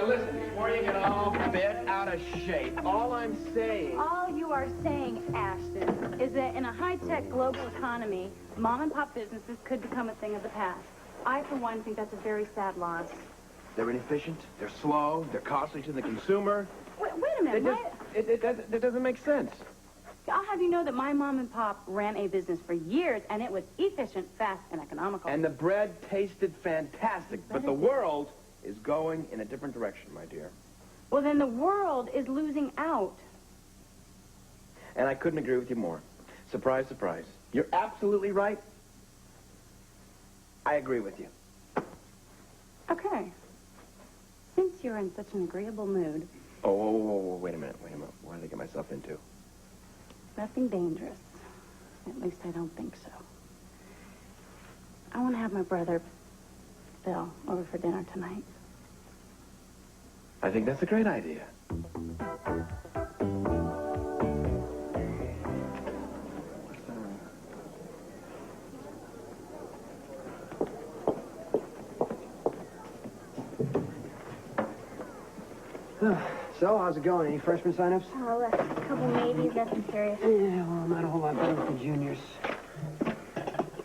Now listen, before you get all bent out of shape, all I'm saying... All you are saying, Ashton, is that in a high-tech global economy, mom-and-pop businesses could become a thing of the past. I, for one, think that's a very sad loss. They're inefficient, they're slow, they're costly to the consumer. Wait a minute. It doesn't make sense. I'll have you know that my mom and pop ran a business for years, and it was efficient, fast, and economical. And the bread tasted fantastic, but the world is going in a different direction, my dear. Well, then the world is losing out. And I couldn't agree with you more. Surprise, surprise. You're absolutely right. I agree with you. Okay. Since you're in such an agreeable mood... Oh, wait a minute. What did I get myself into? Nothing dangerous. At least I don't think so. I want to have my brother, Bill, over for dinner tonight. I think that's a great idea. So, how's it going? Any freshman sign-ups? Oh, a couple maybes, nothing serious. Yeah, well, not a whole lot better with the juniors.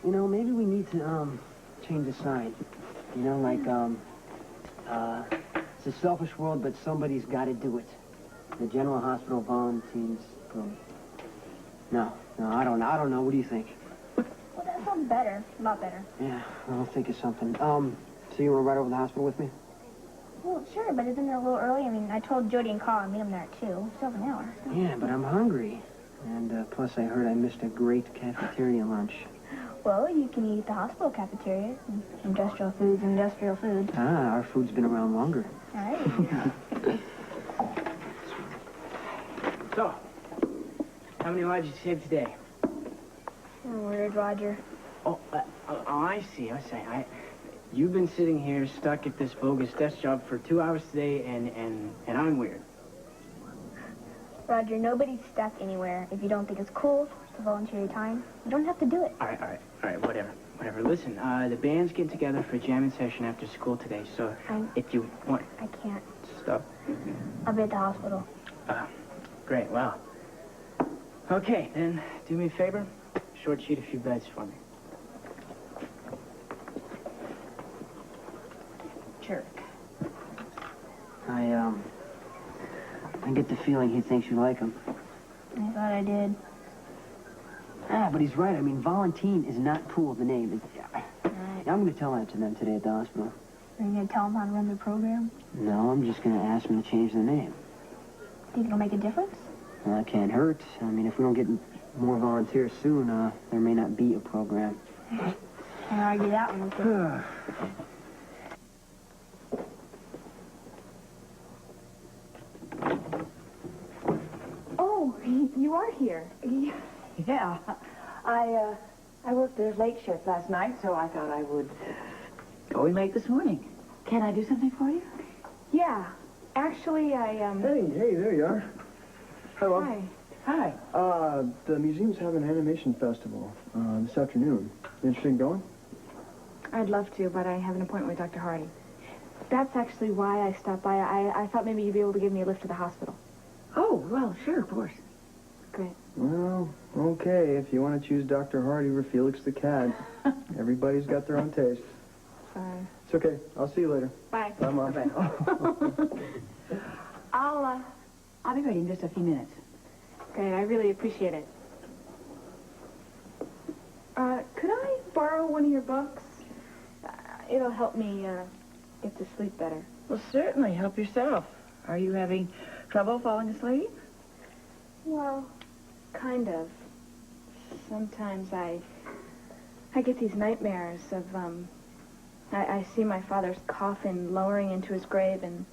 You know, maybe we need to, change the sign. You know, like, it's a selfish world, but somebody's got to do it. The General Hospital volunteers. No, I don't know. What do you think? Well, that sounds better. A lot better. Yeah, I'll think of something. So you want to ride over to the hospital with me? Well, sure, but isn't it a little early? I mean, I told Jody and Carl I'd meet them there at 2. Still have an hour. So. Yeah, but I'm hungry. And, plus I heard I missed a great cafeteria lunch. Well, you can eat at the hospital cafeteria. Industrial foods, industrial foods. Ah, our food's been around longer. All right. So, how many lives did you save today? Weird, Roger. Oh, I see. You've been sitting here stuck at this bogus desk job for 2 hours today, and I'm weird. Roger, nobody's stuck anywhere. If you don't think it's cool to volunteer your time, you don't have to do it. All right, whatever. Listen, the band's getting together for a jamming session after school today, so if you want... I can't. Stuff? I'll be at the hospital. Great, well. Okay, then do me a favor. Short sheet a few beds for me. Jerk. I get the feeling he thinks you like him. I thought I did. Ah, but he's right. I mean, Valentine is not cool, the name. Right. I'm going to tell that to them today at the hospital. Are you going to tell them how to run the program? No, I'm just going to ask them to change the name. Think it'll make a difference? Well, that can't hurt. I mean, if we don't get more volunteers soon, there may not be a program. Can't argue that one with you. Oh, you are here. Yeah. I worked the late shift last night, so I thought I would go in late this morning. Can I do something for you? Yeah. Actually, Hey, there you are. Hi, Mom. Hi. The museum's having an animation festival this afternoon. Interested in going? I'd love to, but I have an appointment with Dr. Hardy. That's actually why I stopped by. I thought maybe you'd be able to give me a lift to the hospital. Oh, well, sure, of course. Great. Well, okay, if you want to choose Dr. Hardy or Felix the Cat. Everybody's got their own taste. Sorry. It's okay. I'll see you later. Bye. Bye, Mom. I'll be ready in just a few minutes. Great, I really appreciate it. Could I borrow one of your books? It'll help me get to sleep better. Well, certainly. Help yourself. Are you having trouble falling asleep? Well, kind of. Sometimes I get these nightmares of, I see my father's coffin lowering into his grave, and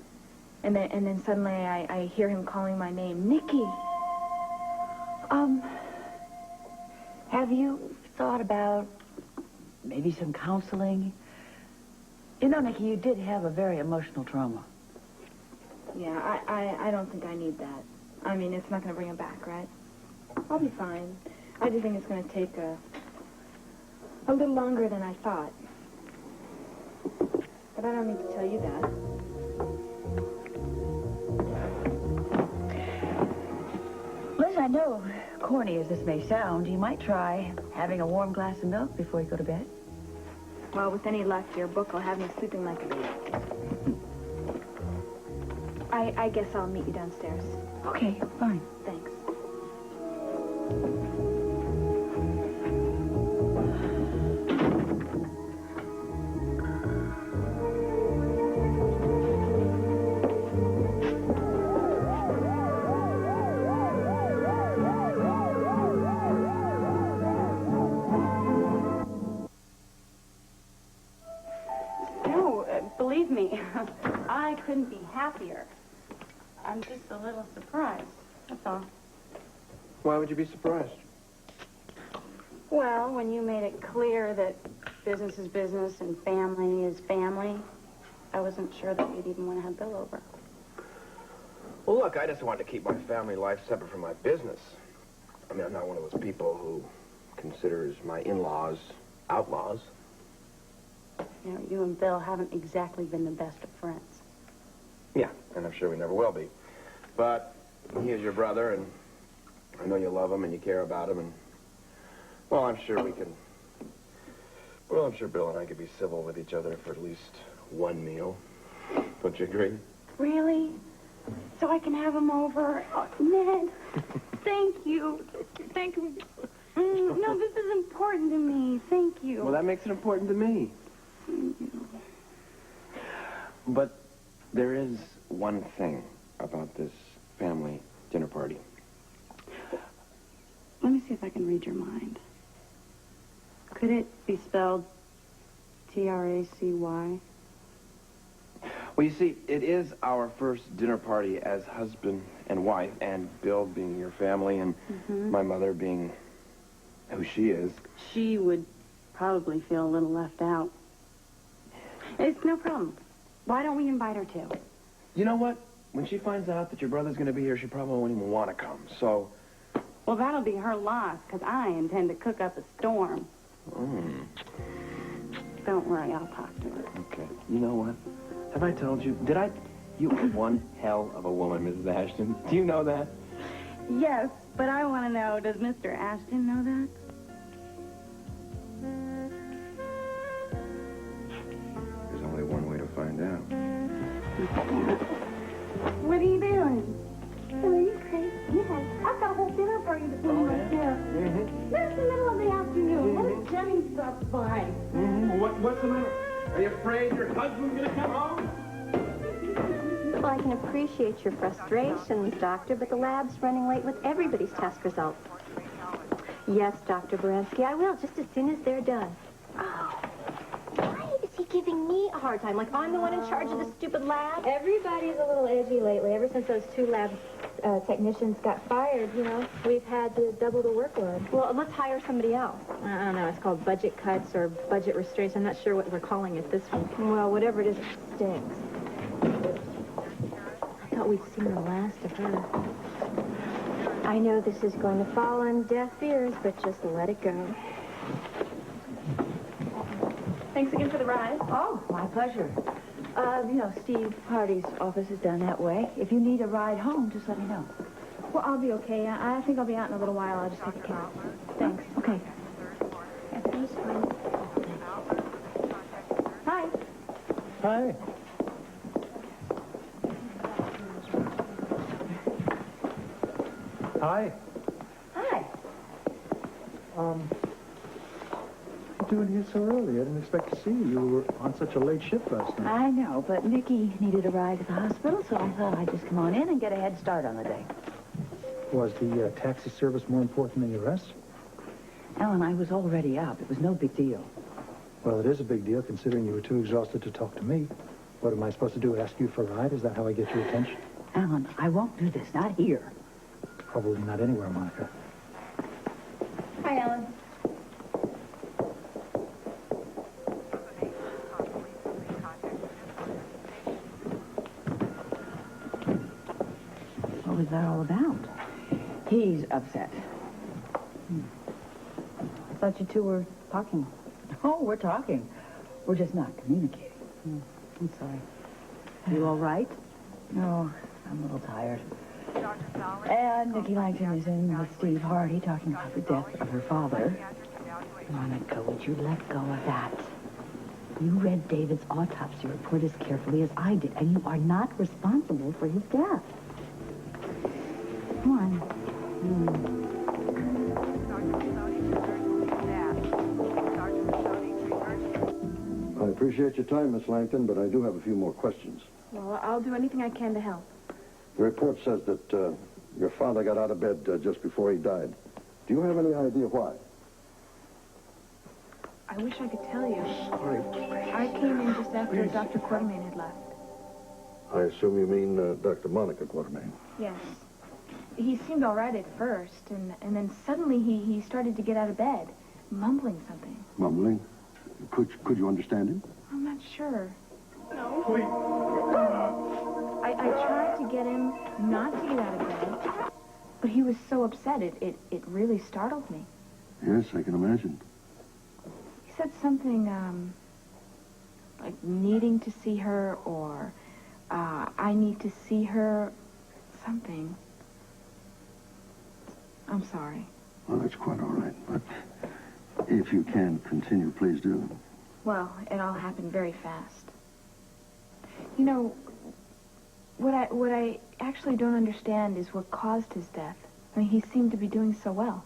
then suddenly I hear him calling my name, Nikki. Have you thought about maybe some counseling? You know, Nikki, you did have a very emotional trauma. Yeah, I don't think I need that. I mean, it's not going to bring him back, right? I'll be fine. I just think it's going to take a little longer than I thought. But I don't need to tell you that. corny as this may sound, you might try having a warm glass of milk before you go to bed. Well, with any luck, your book will have me sleeping like a baby. I guess I'll meet you downstairs. Okay, fine. Thanks. No, believe me, I couldn't be happier. I'm just a little surprised, that's all. Why would you be surprised? Well, when you made it clear that business is business and family is family, I wasn't sure that you'd even want to have Bill over. Well, look, I just wanted to keep my family life separate from my business. I mean, I'm not one of those people who considers my in-laws outlaws. You know, you and Bill haven't exactly been the best of friends. Yeah, and I'm sure we never will be. But he is your brother, and I know you love him and you care about him, and, well, I'm sure we can... Well, I'm sure Bill and I could be civil with each other for at least one meal. Don't you agree? Really? So I can have him over? Oh, Ned, thank you. Thank you. No, this is important to me. Thank you. Well, that makes it important to me. But there is one thing about this family dinner party. Let me see if I can read your mind. Could it be spelled Tracy? Well, you see, it is our first dinner party as husband and wife, and Bill being your family, and my mother being who she is. She would probably feel a little left out. It's no problem. Why don't we invite her too? You know what? When she finds out that your brother's going to be here, she probably won't even want to come, so... Well, that'll be her loss, because I intend to cook up a storm. Don't worry, I'll talk to her. Okay. You know what? Have I told you? You are one hell of a woman, Mrs. Ashton. Do you know that? Yes, but I want to know, does Mr. Ashton know that? There's only one way to find out. What are you doing? Oh, are you crazy? Yes. I've got a whole dinner for you to clean right there. It's the middle of the afternoon. What if Jimmy stops by? What's the matter? Are you afraid your husband's going to come home? Well, I can appreciate your frustrations, Doctor, but the lab's running late with everybody's test results. Yes, Dr. Baranski, I will, just as soon as they're done. Oh, why is he giving me a hard time? Like I'm the one in charge of the stupid lab? Everybody's a little edgy lately. Ever since those two lab technicians got fired, you know, we've had to double the workload. Well, let's hire somebody else. I don't know. It's called budget cuts or budget restraints. I'm not sure what we're calling it this week. Well, whatever it is, it stinks. I thought we'd seen the last of her. I know this is going to fall on deaf ears, but just let it go. Thanks again for the ride. Oh, my pleasure. You know, Steve Hardy's office is down that way. If you need a ride home, just let me know. Well, I'll be okay. I think I'll be out in a little while. I'll just take a cab. Thanks. Okay. Hi. Hi. Hi. Hi. What are you doing here so early? I didn't expect to see you. You were on such a late shift last night. I know, but Nikki needed a ride to the hospital, so I thought I'd just come on in and get a head start on the day. Was the taxi service more important than the arrest? Ellen, I was already up. It was no big deal. Well, it is a big deal, considering you were too exhausted to talk to me. What am I supposed to do, ask you for a ride? Is that how I get your attention? Ellen, I won't do this. Not here. Probably not anywhere, Monica. Hi, Ellen. What was that all about? He's upset. I thought you two were talking. Oh, we're talking. We're just not communicating. I'm sorry. You all right? No, I'm a little tired. And Nikki Langton is in with Steve Hardy talking about the death of her father. Monica, would you let go of that? You read David's autopsy report as carefully as I did, and you are not responsible for his death. Come on. I appreciate your time, Miss Langton, but I do have a few more questions. Well, I'll do anything I can to help. The report says that your father got out of bed just before he died. Do you have any idea why? I wish I could tell you. I came in just after Dr. Quartermain had left. I assume you mean Dr. Monica Quartermain. Yes. He seemed all right at first, and then suddenly he started to get out of bed, mumbling something. Mumbling? Could you understand him? I'm not sure. No. I tried to get him not to get out of bed, but he was so upset, it really startled me. Yes, I can imagine. He said something, like needing to see her, or, I need to see her, something. I'm sorry. Well, that's quite all right, but if you can continue, please do. Well, it all happened very fast. You know, what I actually don't understand is what caused his death. I mean, he seemed to be doing so well.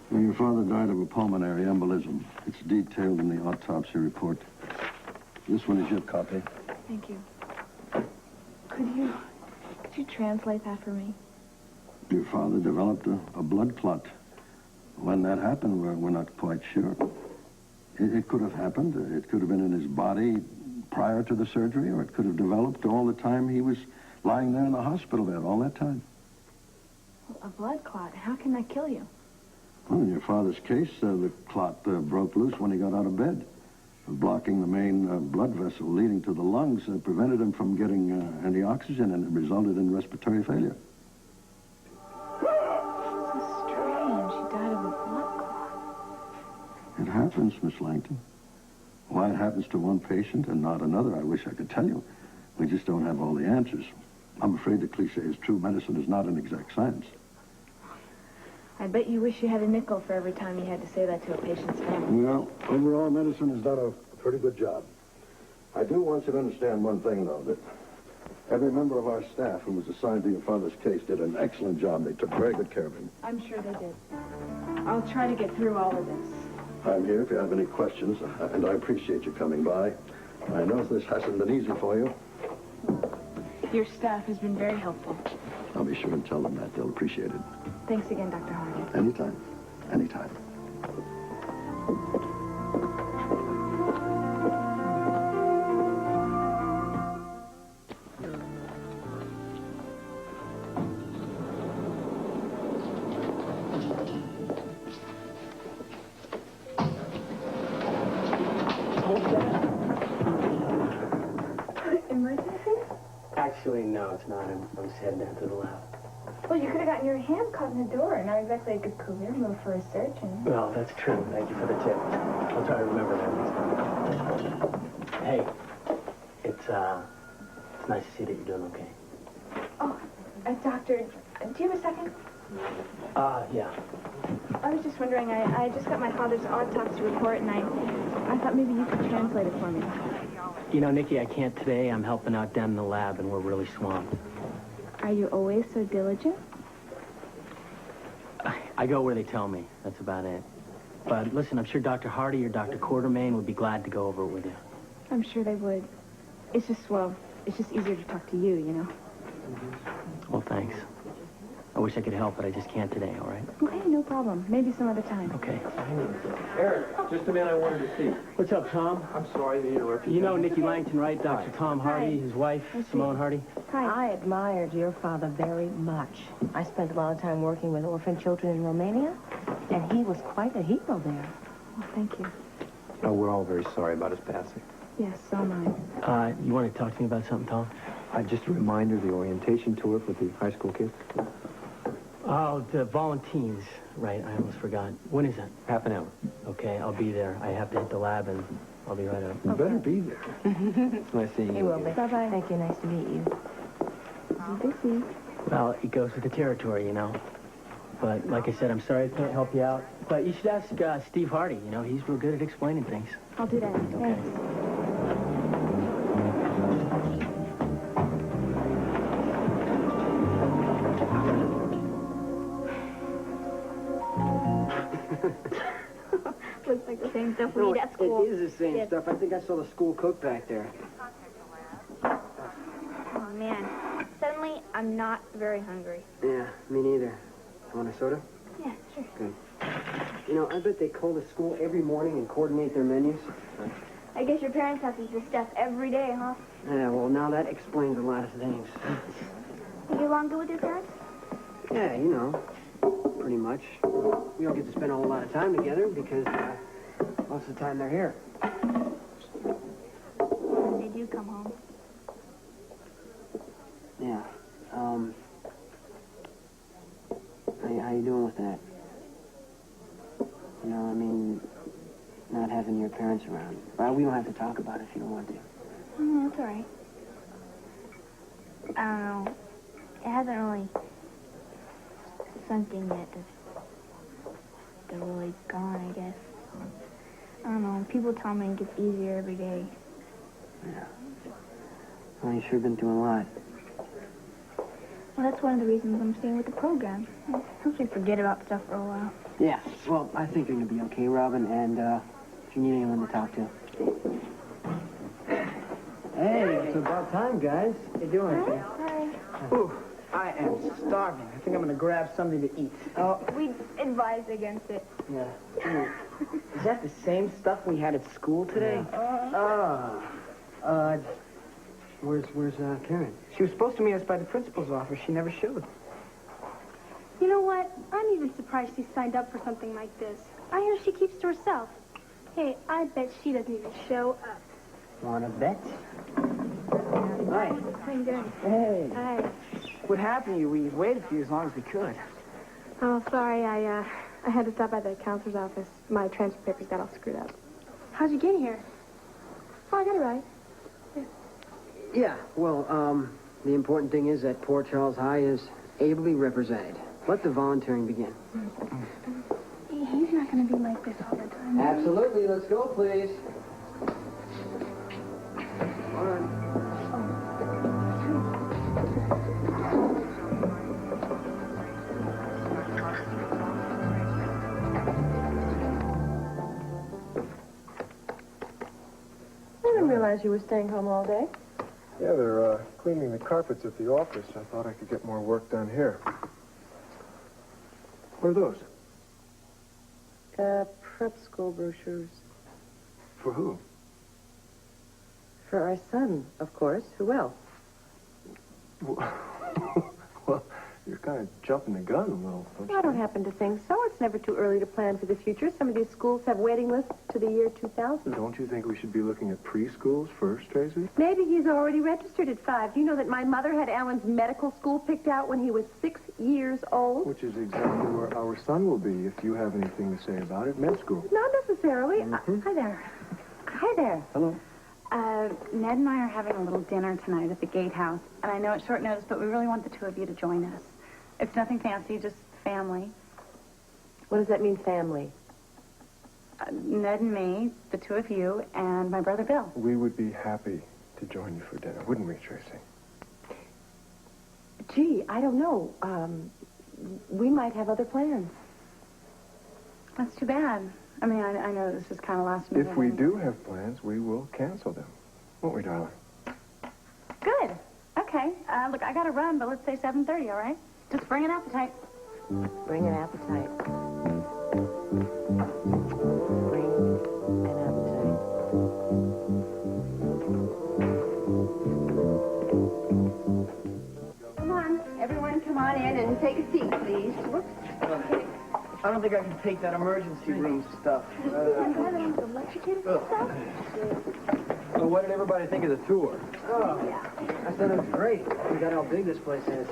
Well, your father died of a pulmonary embolism. It's detailed in the autopsy report. This one is your copy. Thank you. Could you translate that for me? Your father developed a blood clot. When that happened, we're not quite sure. It could have happened. It could have been in his body prior to the surgery, or it could have developed all the time he was lying there in the hospital bed, all that time. A blood clot? How can that kill you? Well, in your father's case, the clot broke loose when he got out of bed. Blocking the main blood vessel leading to the lungs prevented him from getting any oxygen, and it resulted in respiratory failure. So strange. He died of a blood clot. It happens, Miss Langton. Why it happens to one patient and not another, I wish I could tell you. We just don't have all the answers. I'm afraid the cliche is true. Medicine is not an exact science. I bet you wish you had a nickel for every time you had to say that to a patient's family. Well, overall, medicine has done a pretty good job. I do want you to understand one thing, though, that every member of our staff who was assigned to your father's case did an excellent job. They took very good care of him. I'm sure they did. I'll try to get through all of this. I'm here if you have any questions, and I appreciate you coming by. I know this hasn't been easy for you. Your staff has been very helpful. I'll be sure and tell them that. They'll appreciate it. Thanks again, Dr. Hardy. Anytime. Anytime. Emergency? Actually, no, it's not. I'm just heading down to the lab. Well, you could have gotten your hand caught in the door. Not exactly a good career move for a surgeon. Well, that's true. Thank you for the tip. I'll try to remember that next time. Hey, it's nice to see that you're doing okay. Oh, doctor, do you have a second? Yeah. I was just wondering, I just got my father's autopsy report, and I thought maybe you could translate it for me. You know, Nikki, I can't today. I'm helping out down in the lab, and we're really swamped. Are you always so diligent? I go where they tell me. That's about it. But listen, I'm sure Dr. Hardy or Dr. Quartermain would be glad to go over it with you. I'm sure they would. It's just easier to talk to you, you know? Well, thanks. I wish I could help, but I just can't today, all right? Okay, no problem. Maybe some other time. Okay. Eric, just a man I wanted to see. What's up, Tom? I'm sorry to interrupt you. You know Nikki Langton, right? Dr. Tom Hardy, his wife, Simone Hardy. Hi. I admired your father very much. I spent a lot of time working with orphan children in Romania, and he was quite a hero there. Well, thank you. Oh, we're all very sorry about his passing. Yes, so am I. You want to talk to me about something, Tom? Just a reminder, the orientation tour for the high school kids. Oh, the Valentines. Right, I almost forgot. When is that? Half an hour. Okay, I'll be there. I have to hit the lab, and I'll be right up. You better be there. It's nice seeing you. He will be. Bye-bye. Thank you. Nice to meet you. Busy. Well, it goes with the territory, you know. But like I said, I'm sorry I can't help you out. But you should ask Steve Hardy. You know, he's real good at explaining things. I'll do that. Okay. Looks like the same stuff we eat at school. It is the same Yes. stuff. I think I saw the school cook back there. Oh, man. Suddenly, I'm not very hungry. Yeah, me neither. Want a soda? Yeah, sure. Good. You know, I bet they call the school every morning and coordinate their menus. I guess your parents have to eat this stuff every day, huh? Yeah, well, now that explains a lot of things. You get along good with your parents? Yeah, you know, pretty much. We don't get to spend a whole lot of time together because most of the time they're here. When they do come home. Yeah. How you doing with that? You know, I mean, not having your parents around. Well, we don't have to talk about it if you don't want to. That's all right. I don't know. It hasn't really sunk in yet. They're really gone, I guess. I don't know. People tell me it gets easier every day. Yeah. Well, you've sure been through a lot. Well, that's one of the reasons I'm staying with the program. It helps me forget about stuff for a while. Yeah. Well, I think you're going to be okay, Robin, and if you need anyone to talk to. Hey, it's about time, guys. How you doing? Hi. Ooh, I am starving. I think I'm going to grab something to eat. Oh, We advised against it. yeah. Is that the same stuff we had at school today? Where's Karen? She was supposed to meet us by the principal's office. She never showed. You know what? I'm even surprised she signed up for something like this. I hear she keeps to herself. Hey, I bet she doesn't even show up. Wanna bet? Hi. How you doing? Hey. Hi. What happened to you? We waited for you as long as we could. Oh, sorry. I had to stop by the counselor's office. My transfer papers got all screwed up. How'd you get here? Oh, I got it right. Yeah, well, the important thing is that Port Charles High is ably represented. Let the volunteering begin. He's not going to be like this all the time. Absolutely. Let's go, please. All right. I didn't realize you were staying home all day. Yeah, they're cleaning the carpets at the office. I thought I could get more work done here. What are those? Prep school brochures. For who? For our son, of course. Who else? Well, you're kind of jumping the gun a little, don't you? I don't happen to think so. It's never too early to plan for the future. Some of these schools have waiting lists to the year 2000. Don't you think we should be looking at preschools first, Tracy? Maybe he's already registered at 5. Do you know that my mother had Alan's medical school picked out when he was 6 years old? Which is exactly where our son will be, if you have anything to say about it. Med school. Not necessarily. Hi there. Hi there. Hello. Ned and I are having a little dinner tonight at the Gatehouse, and I know it's short notice, but we really want the two of you to join us. It's nothing fancy, just family. What does that mean, family? Ned and me, the two of you, and my brother Bill. We would be happy to join you for dinner, wouldn't we, Tracy? Gee, I don't know. We might have other plans. That's too bad. I mean, I know this is kind of last minute. If we do have plans, we will cancel them. Won't we, darling? Good. Okay. Look, I got to run, but let's say 7:30, all right? Just bring an appetite. Bring an appetite. Bring an appetite. Come on, everyone come on in and take a seat, please. Whoops. Okay. I don't think I can take that emergency room stuff. So what did everybody think of the tour? Oh, I thought it was great. We got how big this place is.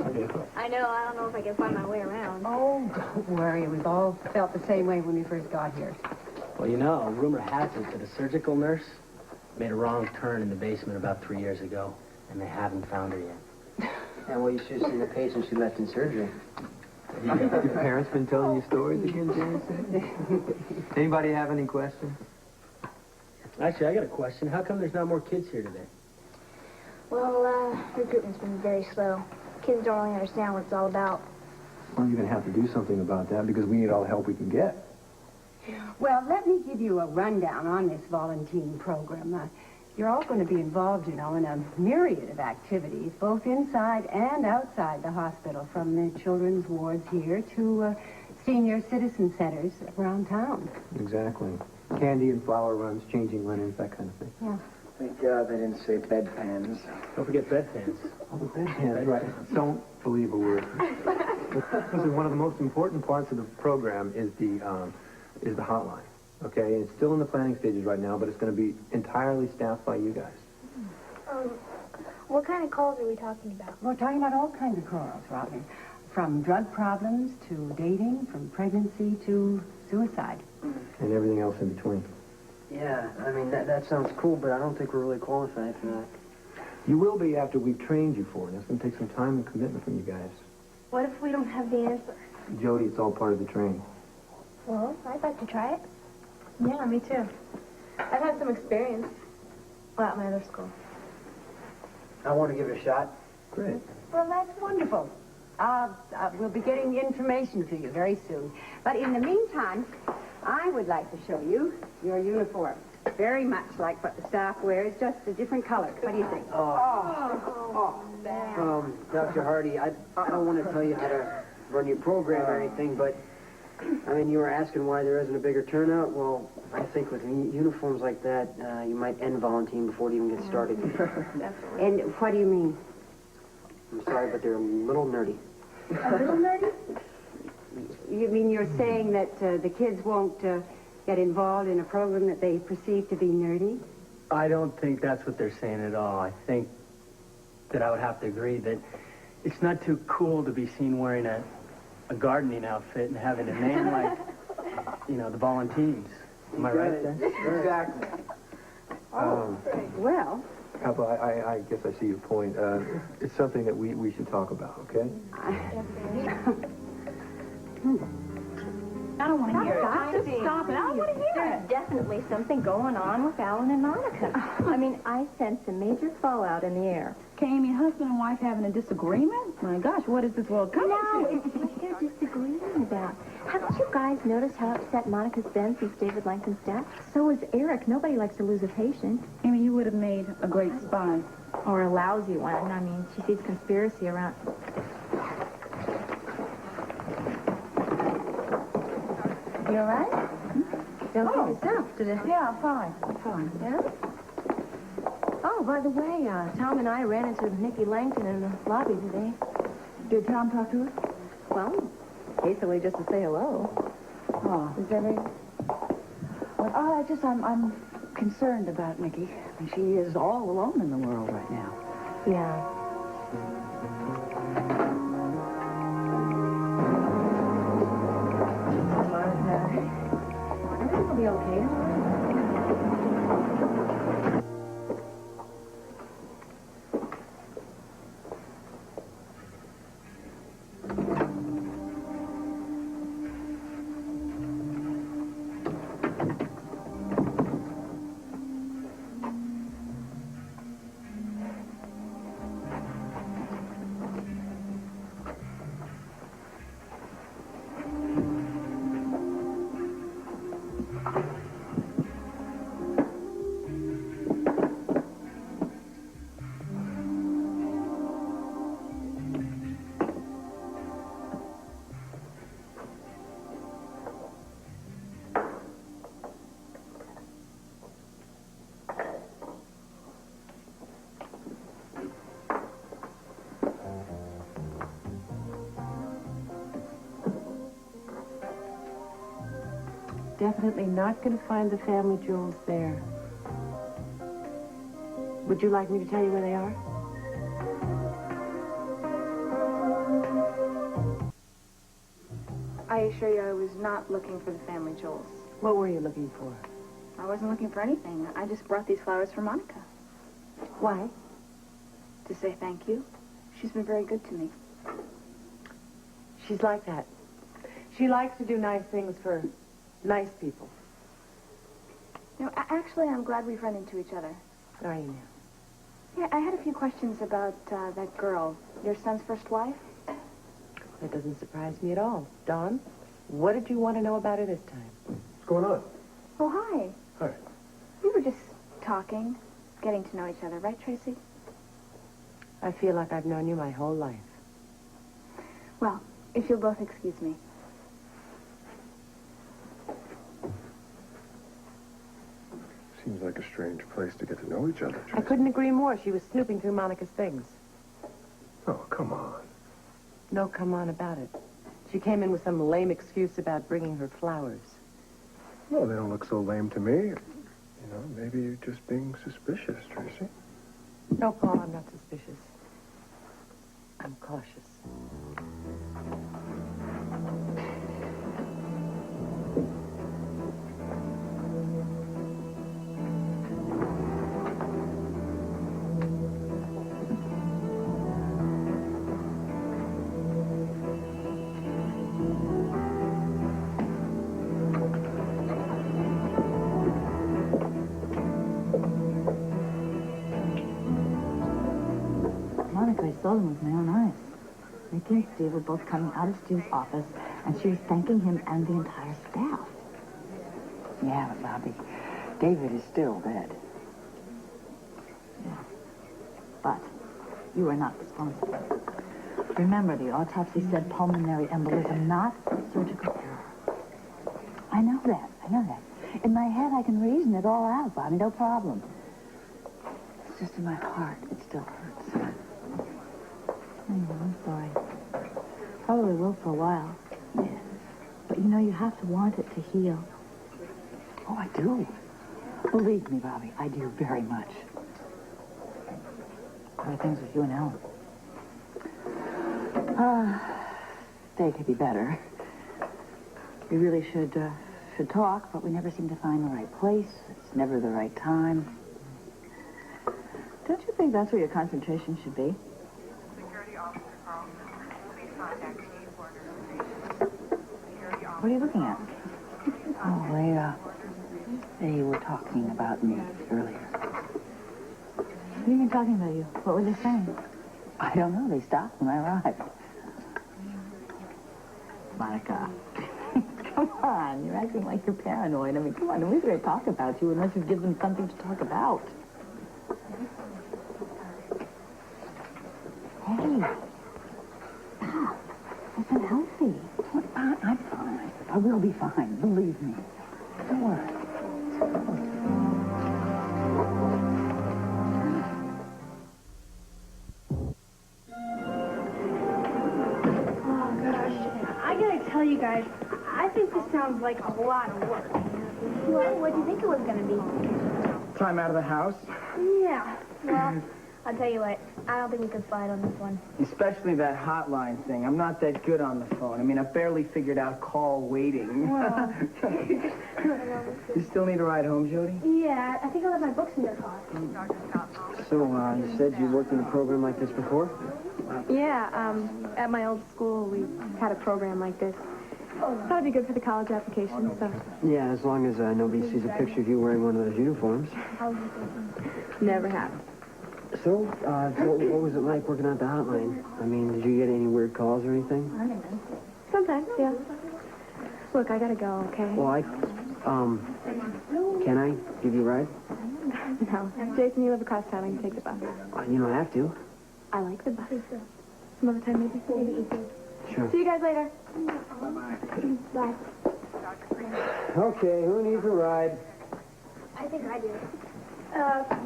I know. I don't know if I can find my way around. Oh, don't worry. We've all felt the same way when we first got here. Well, you know, rumor has it that a surgical nurse made a wrong turn in the basement about 3 years ago, and they haven't found her yet. And well, you should have seen the patient she left in surgery. Your parents been telling you stories again, James? Anybody have any questions? Actually, I got a question. How come there's not more kids here today? Well, recruitment's been very slow. Kids don't really understand what it's all about. Well, you're going to have to do something about that because we need all the help we can get. Well, let me give you a rundown on this volunteering program. You're all going to be involved, in a myriad of activities, both inside and outside the hospital, from the children's wards here to senior citizen centers around town. Exactly. Candy and flower runs, changing linens, that kind of thing. Yeah. Thank God they didn't say bedpans. Don't forget bedpans. Oh, the bedpans, right. Don't believe a word. Listen, one of the most important parts of the program is the hotline. Okay, it's still in the planning stages right now, but it's going to be entirely staffed by you guys. What kind of calls are we talking about? We're talking about all kinds of calls, Robin. From drug problems to dating, from pregnancy to suicide. And everything else in between. Yeah, I mean, that sounds cool, but I don't think we're really qualified for that. You will be after we've trained you for it. It's going to take some time and commitment from you guys. What if we don't have the answer? Jody, it's all part of the training. Well, I'd like to try it. Yeah, me too. I've had some experience. Well, at my other school. I want to give it a shot. Great. Well, that's wonderful. We'll be getting the information to you very soon. But in the meantime, I would like to show you your uniform. Very much like what the staff wears, just a different color. What do you think? Dr. Hardy, I don't want to tell you how to run your program or anything, but, I mean, you were asking why there isn't a bigger turnout. Well, I think with uniforms like that, you might end volunteering before it even gets started. Definitely. And what do you mean? I'm sorry, but they're a little nerdy. A little nerdy? You mean you're saying that the kids won't get involved in a program that they perceive to be nerdy? I don't think that's what they're saying at all. I think that I would have to agree that it's not too cool to be seen wearing a gardening outfit and having a name like, the Volunteens. Am I right there? Exactly. Well... Papa, I guess I see your point. It's something that we should talk about, okay? I don't want to hear it. Doctor, stop it. I don't want to hear it. There's definitely something going on with Alan and Monica. I mean, I sense a major fallout in the air. Okay, you mean husband and wife having a disagreement? My gosh, what is this world coming No, to? it's what they're disagreeing about. Haven't you guys noticed how upset Monica's been since David Langton's death? So is Eric. Nobody likes to lose a patient. Amy, you would have made a great spy. Or a lousy one. I mean, she sees conspiracy around. You all right? Don't think yourself, did it? Yeah, I'm fine. I'm fine. Yeah? Oh, by the way, Tom and I ran into Nikki Langton in the lobby today. Did Tom talk to her? Well, basically just to say hello. Oh. Is everything... Well, I'm concerned about Nikki. I mean, she is all alone in the world right now. Yeah. It'll be okay. Definitely not going to find the family jewels there. Would you like me to tell you where they are? I assure you I was not looking for the family jewels. What were you looking for? I wasn't looking for anything. I just brought these flowers for Monica. Why? To say thank you. She's been very good to me. She's like that. She likes to do nice things for nice people. You know, actually, I'm glad we've run into each other. Are you now? Yeah, I had a few questions about that girl, your son's first wife. That doesn't surprise me at all. Don, what did you want to know about her this time? What's going on? Oh, hi. Hi. We were just talking, getting to know each other, right, Tracy? I feel like I've known you my whole life. Well, if you'll both excuse me. Seems like a strange place to get to know each other. I couldn't agree more. She was snooping through Monica's things. Oh, come on. No come on about it. She came in with some lame excuse about bringing her flowers. Well, they don't look so lame to me. You know, maybe you're just being suspicious, Tracy. No, Paul, I'm not suspicious. I'm cautious. Monica, I saw them with my own eyes. Mickey and Steve were both coming out of Steve's office, and she was thanking him and the entire staff. Yeah, but Bobby, David is still dead. Yeah. But you are not responsible. Remember, the autopsy said pulmonary embolism, not surgical error. I know that. In my head, I can reason it all out, Bobby, no problem. It's just in my heart, it still hurts. I'm sorry. Probably will for a while. Yeah. But you know, you have to want it to heal. Oh, I do. Believe me, Bobby, I do very much. How are things with you and Ellen? They could be better. We really should talk, but we never seem to find the right place. It's never the right time. Don't you think that's where your concentration should be? What are you looking at? Oh, they were talking about me earlier. What do you mean talking about you? What were they saying? I don't know. They stopped when I arrived. Monica. Come on. You're acting like you're paranoid. I mean, come on. Nobody's going to talk about you unless you give them something to talk about. Hey. Stop. That's unhealthy. I'm fine. I will be fine. Believe me. Don't worry. Oh, gosh. I gotta tell you guys, I think this sounds like a lot of work. Well, what do you think it was going to be? Time out of the house. Yeah, well, I'll tell you what, I don't think we could fight on this one. Especially that hotline thing. I'm not that good on the phone. I mean, I barely figured out call waiting. Well, You still need a ride home, Jody? yeah, I think I left my books in your car. So, you said you worked in a program like this before? Yeah, at my old school, we had a program like this. That would be good for the college application, so. Yeah, as long as nobody sees a picture of you wearing one of those uniforms. Never have. So, what was it like working at the hotline? I mean, did you get any weird calls or anything? Sometimes, yeah. Look, I gotta go, okay? Well, can I give you a ride? No. Jason, you live across town. I can take the bus. You don't have to. I like the bus. Some other time, maybe. Sure. See you guys later. Bye. Okay, who needs a ride? I think I do.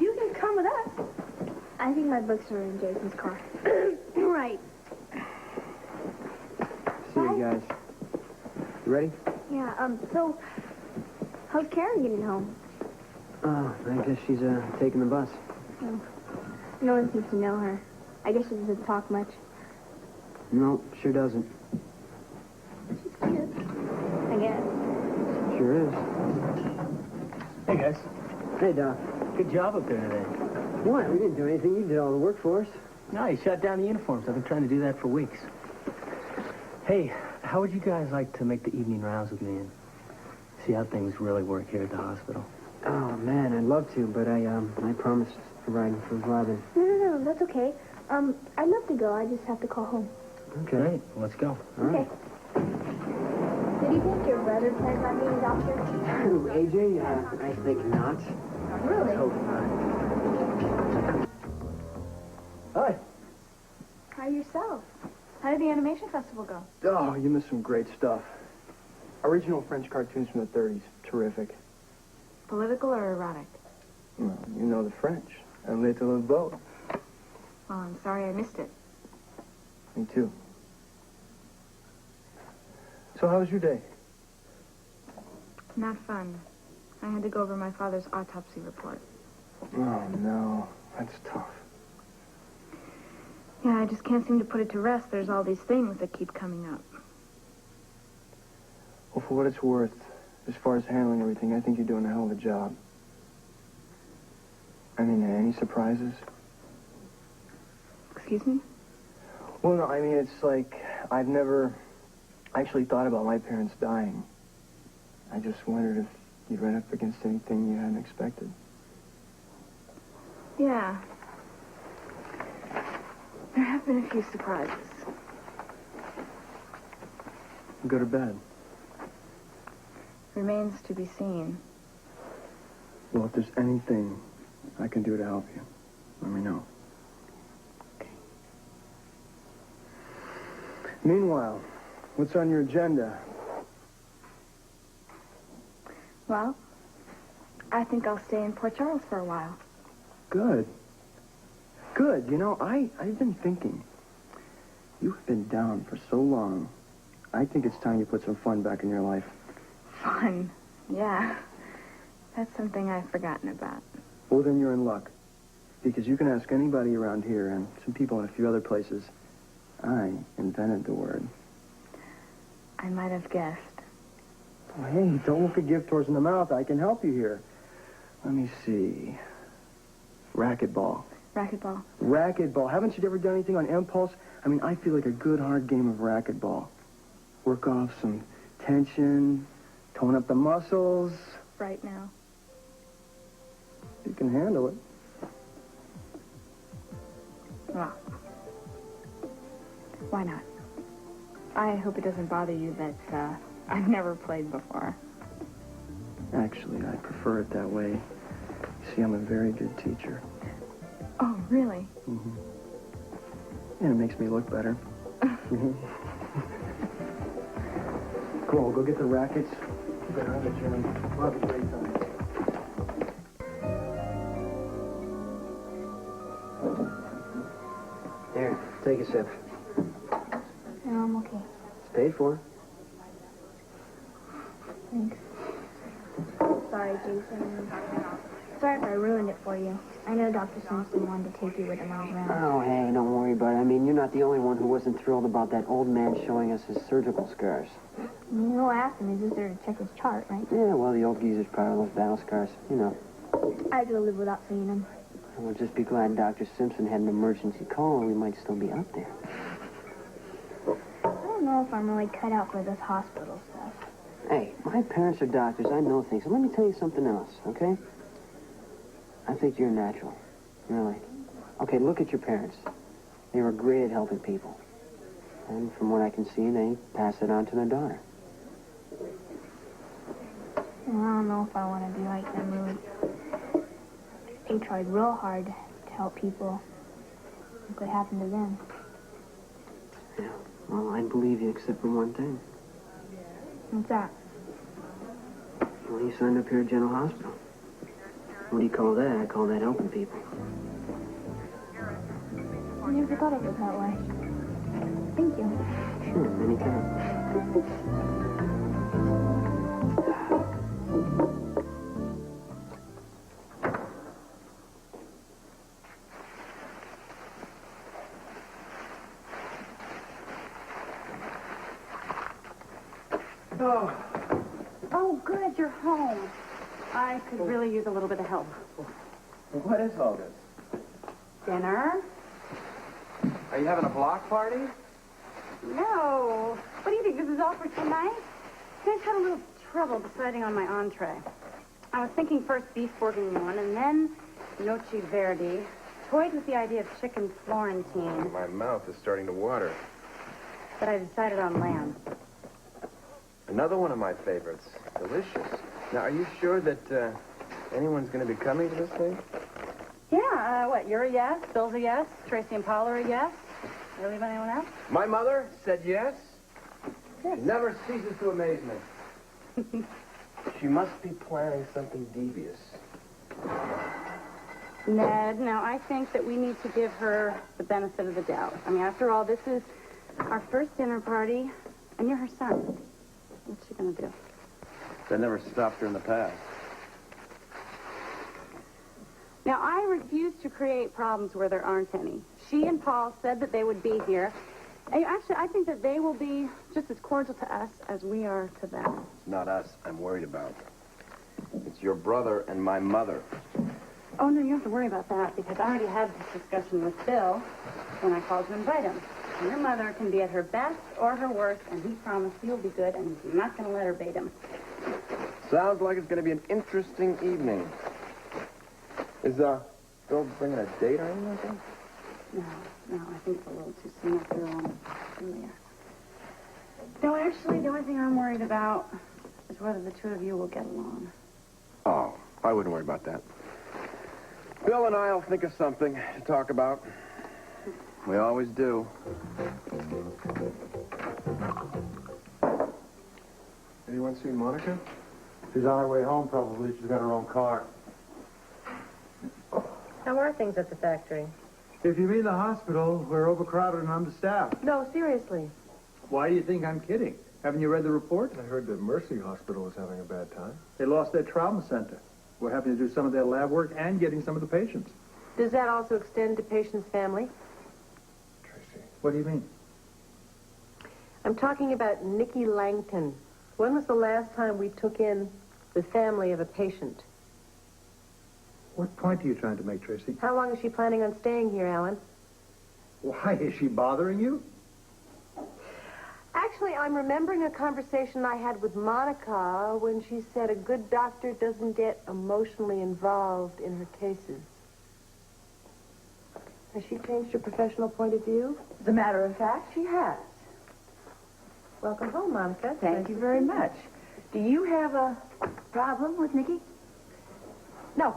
You can come with us. I think my books are in Jason's car. Right. See you guys. You ready? Yeah, so, how's Karen getting home? I guess she's taking the bus. Oh. No one seems to know her. I guess she doesn't talk much. No, sure doesn't. I guess. Sure is. Hey, guys. Hey, Doc. Good job up there today. What? We didn't do anything. You did all the work for us. No, you shut down the uniforms. I've been trying to do that for weeks. Hey, how would you guys like to make the evening rounds with me and see how things really work here at the hospital? Oh, man, I'd love to, but I promised riding for Robin. No, that's okay. I'd love to go. I just have to call home. Okay. Great, let's go. All right. Did you think your brother plans on being a doctor? Who, AJ? I think not. Really? Let's hope not. Hi. How yourself? How did the animation festival go? Oh, you missed some great stuff. Original French cartoons from the 30s. Terrific. Political or erotic? Well, you know the French. A little of both. Well, I'm sorry I missed it. Me too. So how was your day? Not fun. I had to go over my father's autopsy report. Oh, no. That's tough. Yeah, I just can't seem to put it to rest. There's all these things that keep coming up. Well, for what it's worth, as far as handling everything, I think you're doing a hell of a job. I mean, any surprises? Excuse me? Well, no, I mean, it's like I've never actually thought about my parents dying. I just wondered if you'd run up against anything you hadn't expected. Yeah. There have been a few surprises. Good or bad? Remains to be seen. Well, if there's anything I can do to help you, let me know. Okay. Meanwhile, what's on your agenda? Well, I think I'll stay in Port Charles for a while. Good. Good. You know, I've been thinking. You've been down for so long. I think it's time you put some fun back in your life. Fun. Yeah. That's something I've forgotten about. Well, then you're in luck. Because you can ask anybody around here and some people in a few other places. I invented the word. I might have guessed. Oh, hey, don't look a gift horse in the mouth. I can help you here. Let me see. Racquetball. Racquetball. Racquetball. Haven't you ever done anything on impulse? I mean, I feel like a good hard game of racquetball. Work off some tension, tone up the muscles. Right now. You can handle it. Well, why not? I hope it doesn't bother you that I've never played before. Actually, I prefer it that way. You see, I'm a very good teacher. Oh, really? Mm-hmm. And it makes me look better. Mm-hmm. Cool, go get the rackets. Go down to the gym. We'll have a great time. Here, take a sip. No, I'm okay. It's paid for. Thanks. Sorry, Jason. Sorry if I ruined it for you. I know Dr. Simpson wanted to take you with him on his rounds. Oh, hey, don't worry about it. I mean, you're not the only one who wasn't thrilled about that old man showing us his surgical scars. You know, I asked him. He's just there to check his chart, right? Yeah, well, the old geezer's proud of those battle scars. You know. I could live without seeing him. We'll just be glad Dr. Simpson had an emergency call and we might still be out there. I don't know if I'm really cut out for this hospital stuff. Hey, my parents are doctors. I know things. So let me tell you something else, okay? I think you're natural. Really. Okay, look at your parents. They were great at helping people. And from what I can see, they pass it on to their daughter. Well, I don't know if I want to be like them, really. They tried real hard to help people. Look what happened to them. Yeah. Well, I believe you except for one thing. What's that? Well, you signed up here at General Hospital. What do you call that? I call that helping people. I never thought of it that way. Thank you. Sure, anytime. Oh, good, you're home. I could really use a little bit of help. What is all this? Dinner? you having a block party? No. What do you think? This is all for tonight? I just had a little trouble deciding on my entree. I was thinking first beef bourguignon and then noce verde. Toyed with the idea of chicken Florentine. My mouth is starting to water. But I decided on lamb. Another one of my favorites. Delicious. Now, are you sure that anyone's going to be coming to this thing? Yeah, what, you're a yes, Bill's a yes, Tracy and Paul are a yes. Did I leave anyone else? My mother said yes. Yes. She never ceases to amaze me. She must be planning something devious. Ned, now I think that we need to give her the benefit of the doubt. I mean, after all, this is our first dinner party, and you're her son. What's she going to do? That never stopped her in the past. Now, I refuse to create problems where there aren't any. She and Paul said that they would be here. And actually, I think that they will be just as cordial to us as we are to them. It's not us I'm worried about. It's your brother and my mother. Oh, no, you don't have to worry about that, because I already had this discussion with Bill when I called to invite him. And your mother can be at her best or her worst, and he promised he'll be good, and he's not going to let her bait him. Sounds like it's going to be an interesting evening. Is, Bill bringing a date or anything like that? No, I think it's a little too soon after Julia. No, actually, the only thing I'm worried about is whether the two of you will get along. Oh, I wouldn't worry about that. Bill and I'll think of something to talk about. We always do. Anyone seen Monica? She's on her way home, probably. She's got her own car. How are things at the factory? If you mean the hospital, we're overcrowded and understaffed. No, seriously. Why do you think I'm kidding? Haven't you read the report? I heard the Mercy Hospital was having a bad time. They lost their trauma center. We're having to do some of their lab work and getting some of the patients. Does that also extend to patient's family? Tracy. What do you mean? I'm talking about Nikki Langton. When was the last time we took in the family of a patient? What point are you trying to make, Tracy? How long is she planning on staying here, Alan? Why? Is she bothering you? Actually, I'm remembering a conversation I had with Monica when she said a good doctor doesn't get emotionally involved in her cases. Has she changed her professional point of view? As a matter of fact, she has. Welcome home, Monica. Thank you very much. Do you have a problem with Nikki? No.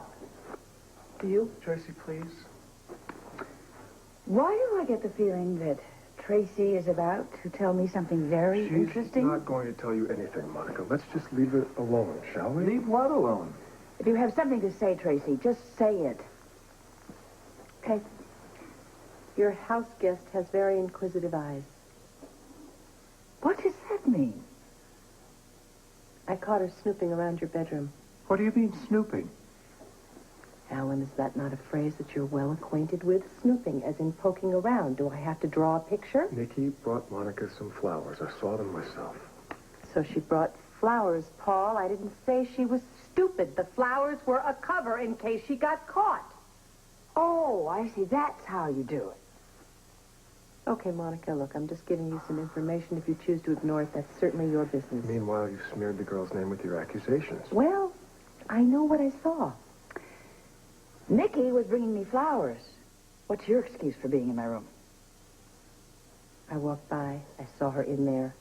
Do you? Tracy, please. Why do I get the feeling that Tracy is about to tell me something very interesting? She's not going to tell you anything, Monica. Let's just leave it alone, shall we? Leave what alone? If you have something to say, Tracy, just say it. Okay. Your house guest has very inquisitive eyes. What does that mean? I caught her snooping around your bedroom. What do you mean, snooping? Alan, is that not a phrase that you're well acquainted with? Snooping, as in poking around. Do I have to draw a picture? Nikki brought Monica some flowers. I saw them myself. So she brought flowers, Paul. I didn't say she was stupid. The flowers were a cover in case she got caught. Oh, I see. That's how you do it. Okay, Monica, look, I'm just giving you some information. If you choose to ignore it, that's certainly your business. Meanwhile, you've smeared the girl's name with your accusations. Well, I know what I saw. Nikki was bringing me flowers. What's your excuse for being in my room? I walked by. I saw her in there.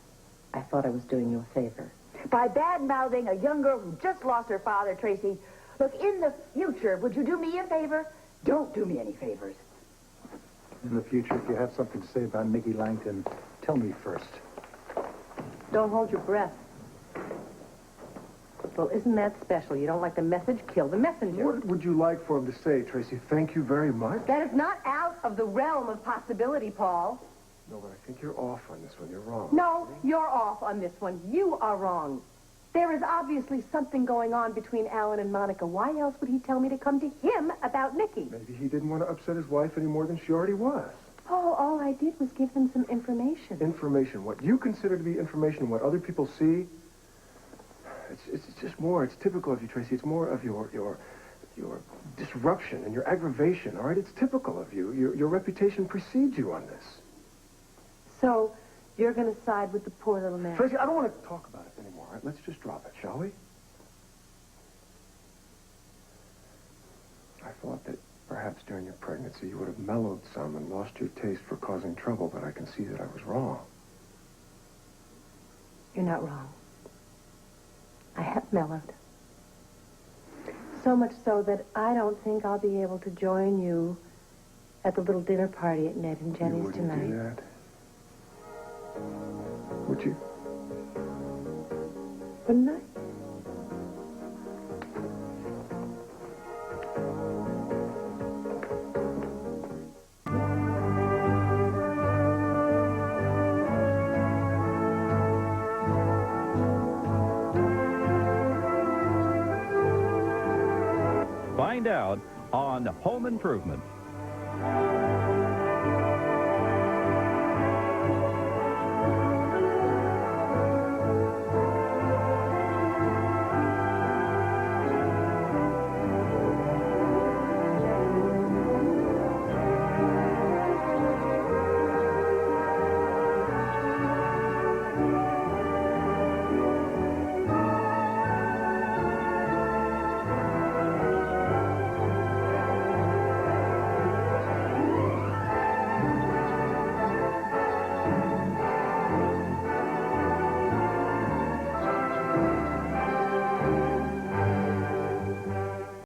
I thought I was doing you a favor. By bad-mouthing a young girl who just lost her father, Tracy. Look, in the future, would you do me a favor? Don't do me any favors. In the future, if you have something to say about Nikki Langton, tell me first. Don't hold your breath. Well, isn't that special? You don't like the message? Kill the messenger. What would you like for him to say, Tracy? Thank you very much. That is not out of the realm of possibility, Paul. No, but I think you're off on this one. You're wrong. No, you're off on this one. You are wrong. There is obviously something going on between Alan and Monica. Why else would he tell me to come to him about Nikki? Maybe he didn't want to upset his wife any more than she already was. Paul, all I did was give them some information. Information. What you consider to be information, what other people see, it's just more. It's typical of you, Tracy. It's more of your your disruption and your aggravation, all right? It's typical of you. Your reputation precedes you on this. So, you're going to side with the poor little man. Tracy, I don't want to talk about it anymore, all right? Let's just drop it, shall we? I thought that perhaps during your pregnancy you would have mellowed some and lost your taste for causing trouble, but I can see that I was wrong. You're not wrong. I have mellowed. So much so that I don't think I'll be able to join you at the little dinner party at Ned and Jenny's tonight. You wouldn't do that? Would you? Wouldn't I? Find out on Home Improvement.